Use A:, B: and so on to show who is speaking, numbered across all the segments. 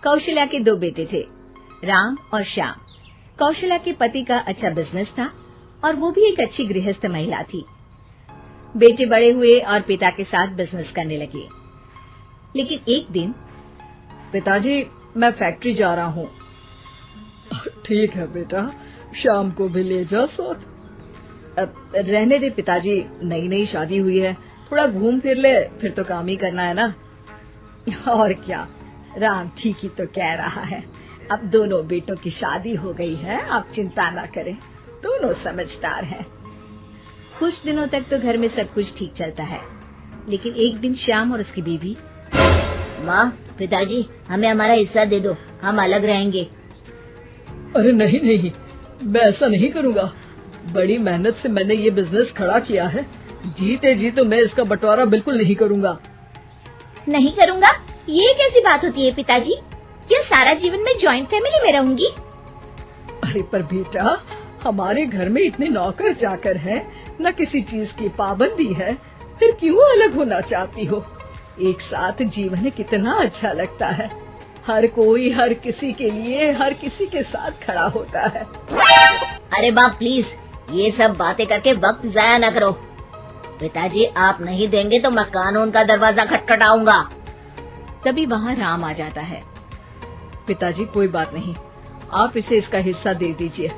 A: कौशल्या के 2 बेटे थे, राम और श्याम। कौशल्या के पति का अच्छा बिजनेस था और वो भी एक अच्छी गृहस्थ महिला थी। बेटे बड़े हुए और पिता के साथ बिजनेस करने लगे। लेकिन एक दिन,
B: पिताजी मैं फैक्ट्री जा रहा हूँ। ठीक है बेटा, शाम को भी ले जा साथ। रहने दे पिताजी, नई नई शादी हुई है, थोड़ा घूम फिर ले, फिर तो काम ही करना है ना। और क्या, राम ठीक ही तो कह रहा है। अब दोनों बेटों की शादी हो गई है, आप चिंता ना करें, दोनों समझदार हैं।
A: कुछ दिनों तक तो घर में सब कुछ ठीक चलता है, लेकिन एक दिन श्याम और उसकी बीवी,
C: माँ, पिताजी हमें हमारा हिस्सा दे दो, हम अलग रहेंगे।
B: अरे नहीं नहीं, मैं ऐसा नहीं करूँगा। बड़ी मेहनत से मैंने ये बिजनेस खड़ा किया है, जीते जी तो मैं इसका बंटवारा बिल्कुल नहीं करूँगा।
C: नहीं करूँगा? ये कैसी बात होती है पिताजी? क्या सारा जीवन में जॉइंट फैमिली में रहूंगी?
B: अरे पर बेटा, हमारे घर में इतने नौकर चाकर हैं, न किसी चीज की पाबंदी है, फिर क्यों अलग होना चाहती हो? एक साथ जीवन कितना अच्छा लगता है। हर कोई हर किसी के लिए हर किसी के साथ खड़ा होता है।
C: अरे बाप प्लीज, ये सब बातें करके वक्त जाया न करो। पिताजी आप नहीं देंगे तो मैं कानून का दरवाजा खटखटाऊंगा।
A: तभी वहाँ राम आ जाता है।
B: पिताजी कोई बात नहीं, आप इसे इसका हिस्सा दे दीजिए।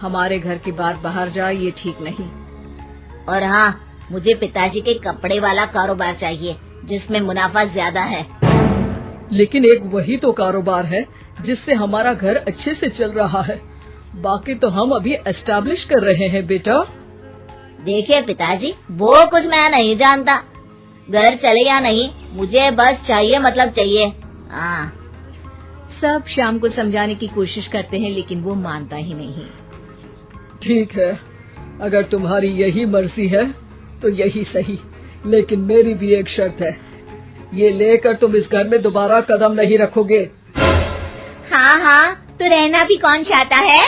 B: हमारे घर की बात बाहर जाए ये ठीक नहीं।
C: और हाँ, मुझे पिताजी के कपड़े वाला कारोबार चाहिए जिसमें मुनाफा ज्यादा है।
B: लेकिन एक वही तो कारोबार है जिससे हमारा घर अच्छे से चल रहा है, बाकी तो हम अभी एस्टैब्लिश कर रहे हैं बेटा।
C: देखिए पिताजी, वो कुछ मैं नहीं जानता, घर चले या नहीं, मुझे बस चाहिए मतलब चाहिए। हाँ।
A: सब श्याम को समझाने की कोशिश करते हैं, लेकिन वो मानता ही नहीं।
B: ठीक है, अगर तुम्हारी यही मर्जी है तो यही सही, लेकिन मेरी भी एक शर्त है, ये लेकर तुम इस घर में दोबारा कदम नहीं रखोगे।
C: हाँ हाँ, तो रहना भी कौन चाहता है?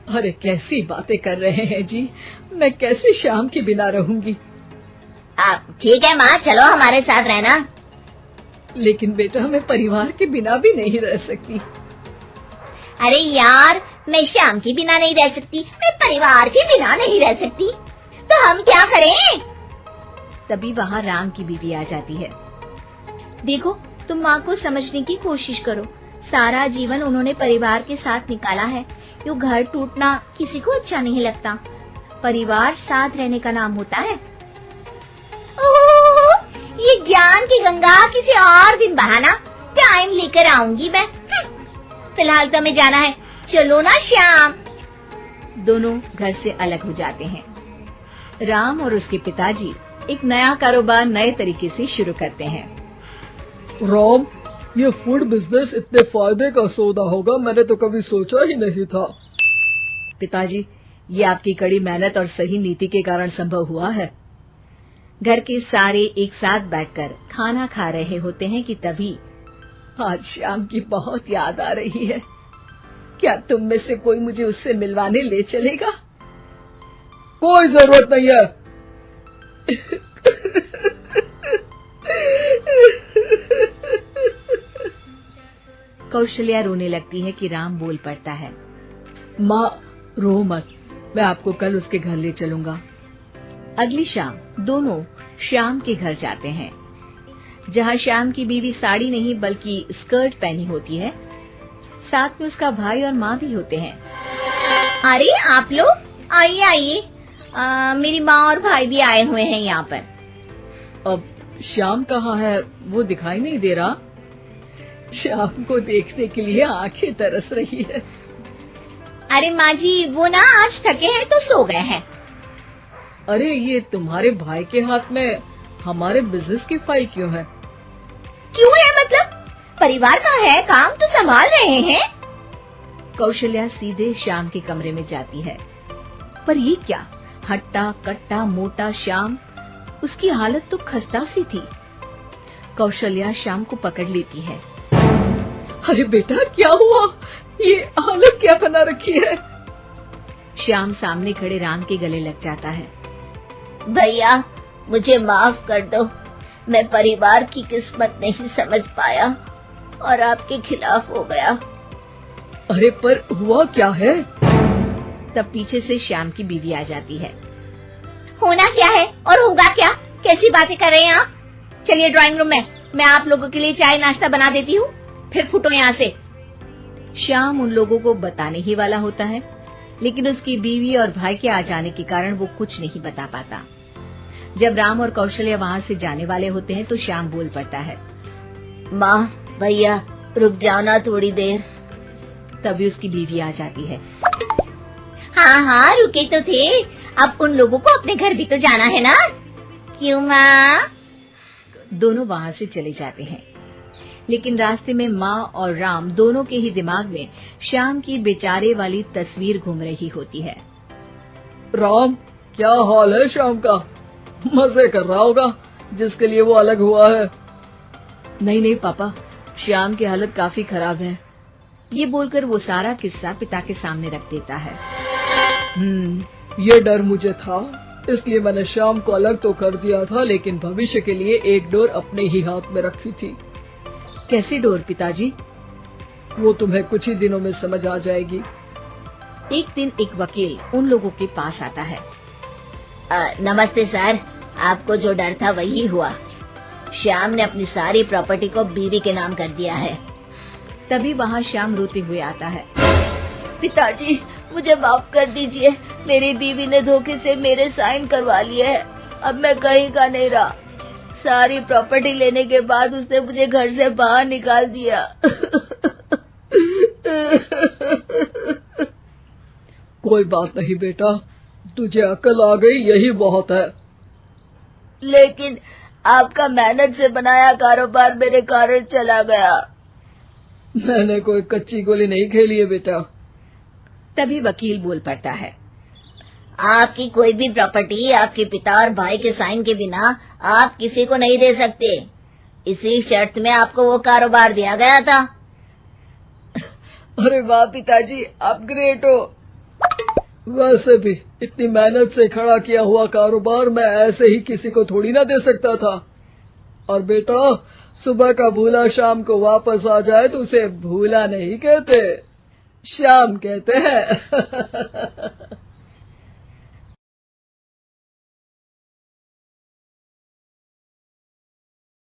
B: अरे कैसी बातें कर रहे हैं जी, मैं कैसे श्याम के बिना रहूंगी।
C: आप ठीक है माँ, चलो हमारे साथ रहना।
B: लेकिन बेटा, मैं परिवार के बिना भी नहीं रह सकती।
C: अरे यार, मैं श्याम के बिना नहीं रह सकती, मैं परिवार के बिना नहीं रह सकती, तो हम क्या करें?
A: तभी वहाँ राम की बीवी आ जाती है। देखो, तुम माँ को समझने की कोशिश करो, सारा जीवन उन्होंने परिवार के साथ निकाला है, यो घर टूटना किसी को अच्छा नहीं लगता। परिवार साथ रहने का नाम होता है।
C: ओह, ये ज्ञान की गंगा किसी और दिन बहाना, टाइम लेकर आऊंगी मैं। फिलहाल तो हमें जाना है, चलो ना श्याम।
A: दोनों घर से अलग हो जाते हैं। राम और उसके पिताजी एक नया कारोबार नए तरीके से शुरू करते हैं।
B: राम, ये फूड बिजनेस इतने फायदे का सौदा होगा मैंने तो कभी सोचा ही नहीं था।
A: पिताजी, ये आपकी कड़ी मेहनत और सही नीति के कारण संभव हुआ है। घर के सारे एक साथ बैठकर खाना खा रहे होते हैं कि तभी
B: आज श्याम की बहुत याद आ रही है। क्या तुम में से कोई मुझे उससे मिलवाने ले चलेगा? कोई जरूरत नहीं है।
A: कौशल्या रोने लगती है कि राम बोल पड़ता है।
B: माँ रो मत, मैं आपको कल उसके घर ले चलूंगा।
A: अगली शाम दोनों श्याम के घर जाते हैं, जहाँ श्याम की बीवी साड़ी नहीं बल्कि स्कर्ट पहनी होती है। साथ में उसका भाई और माँ भी होते हैं।
C: अरे आप लोग आइए आइए, मेरी माँ और भाई भी आए हुए हैं यहाँ पर।
B: अब श्याम कहाँ है? वो दिखाई नहीं दे रहा। श्याम को देखने के लिए आंखें तरस रही है।
C: अरे माँ जी, वो ना आज थके हैं तो सो गए हैं।
B: अरे ये तुम्हारे भाई के हाथ में हमारे बिजनेस की फाइल क्यों है?
C: क्यों है मतलब? परिवार का है, काम तो संभाल रहे हैं।
A: कौशल्या सीधे श्याम के कमरे में जाती है, पर ये क्या, हट्टा कट्टा मोटा श्याम, उसकी हालत तो खस्ता सी थी। कौशल्या श्याम को पकड़ लेती है।
B: अरे बेटा, क्या हुआ? ये हालत क्या बना रखी है?
A: श्याम सामने खड़े राम के गले लग जाता है।
C: भैया मुझे माफ कर दो, मैं परिवार की किस्मत नहीं समझ पाया। और आपके खिलाफ हो गया।
B: अरे पर हुआ क्या है?
A: तब पीछे से श्याम की बीवी आ जाती है।
C: होना क्या है और होगा क्या? कैसी बातें कर रहे हैं आप? चलिए ड्राइंग रूम में, मैं आप लोगों के लिए चाय नाश्ता बना देती हूँ, फिर फुटो यहाँ से।
A: श्याम उन लोगों को बताने ही वाला होता है, लेकिन उसकी बीवी और भाई के आ जाने के कारण वो कुछ नहीं बता पाता। जब राम और कौशल्या वहाँ से जाने वाले होते हैं तो श्याम बोल पड़ता है।
C: माँ, भैया, रुक जाओ ना थोड़ी देर।
A: तभी उसकी बीवी आ जाती है।
C: हाँ हाँ, रुके तो थे, अब उन लोगों को अपने घर भी तो जाना है ना? क्यों माँ?
A: दोनों वहाँ से चले जाते हैं, लेकिन रास्ते में माँ और राम दोनों के ही दिमाग में श्याम की बेचारे वाली तस्वीर घूम रही होती है।
B: राम, क्या हाल है श्याम का? मजे कर रहा होगा जिसके लिए वो अलग हुआ है।
A: नहीं पापा, श्याम की हालत काफी खराब है। ये बोलकर वो सारा किस्सा पिता के सामने रख देता है।
B: ये डर मुझे था, इसलिए मैंने श्याम को अलग तो कर दिया था, लेकिन भविष्य के लिए एक डोर अपने ही हाथ में रखी थी।
A: कैसी डोर पिताजी?
B: वो तुम्हें कुछ ही दिनों में समझ आ जाएगी।
A: एक दिन एक वकील उन लोगों के पास आता है।
C: नमस्ते सर, आपको जो डर था वही हुआ। श्याम ने अपनी सारी प्रॉपर्टी को बीवी के नाम कर दिया है।
A: तभी वहाँ श्याम रोते हुए आता है।
C: पिताजी, मुझे माफ कर दीजिए, मेरी बीवी ने धोखे से मेरे साइन करवा लिए हैं। अब मैं कहीं का नहीं रहा। सारी प्रॉपर्टी लेने के बाद उसने मुझे घर से बाहर निकाल दिया।
B: कोई बात नहीं बेटा, तुझे अकल आ गई, यही बहुत है।
C: लेकिन आपका मेहनत से बनाया कारोबार मेरे कारण चला गया।
B: मैंने कोई कच्ची गोली नहीं खेली है बेटा।
A: तभी वकील बोल पड़ता है।
C: आपकी कोई भी प्रॉपर्टी आपके पिता और भाई के साइन के बिना आप किसी को नहीं दे सकते। इसी शर्त में आपको वो कारोबार दिया गया था।
B: अरे वाह पिताजी, आप ग्रेट हो। वैसे भी इतनी मेहनत से खड़ा किया हुआ कारोबार मैं ऐसे ही किसी को थोड़ी ना दे सकता था। और बेटा, सुबह का भूला शाम को वापस आ जाए तो उसे भूला नहीं कहते, श्याम कहते हैं।